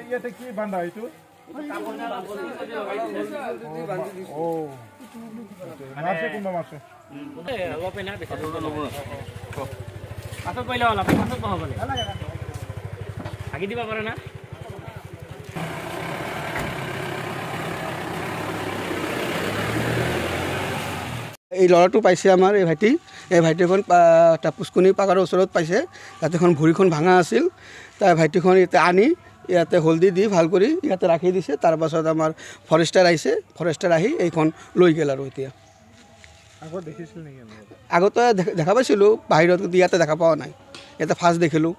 ইয়াতে কি বান্ধা এইটো মাছে কোনবা মাছে অলপ এনে বেছি পাছত কৰিলে অলপ পাছত নহ'বনে ভাগি দিব পাৰে না এই ল'ৰাটো পাইছে আমাৰ এই ভাইটিখন পুষ্কনি পাকাৰৰ ওচৰত পাইছে তাতেখন ভৰিখন ভাঙা আছিল তাৰ ভাইটিখন ইয়াতে আনি ইয়াতে হলদি দি ভাল কৰি ইয়াতে ৰাখি দিছে তাৰপাছত আমাৰ ফৰেষ্টাৰ আহি এইখন লৈ গ'ল আৰু এতিয়া আগতে দেখা পাইছিলোঁ বাহিৰত ইয়াতে দেখা পোৱা নাই ইয়াতে ফাৰ্ষ্ট দেখিলোঁ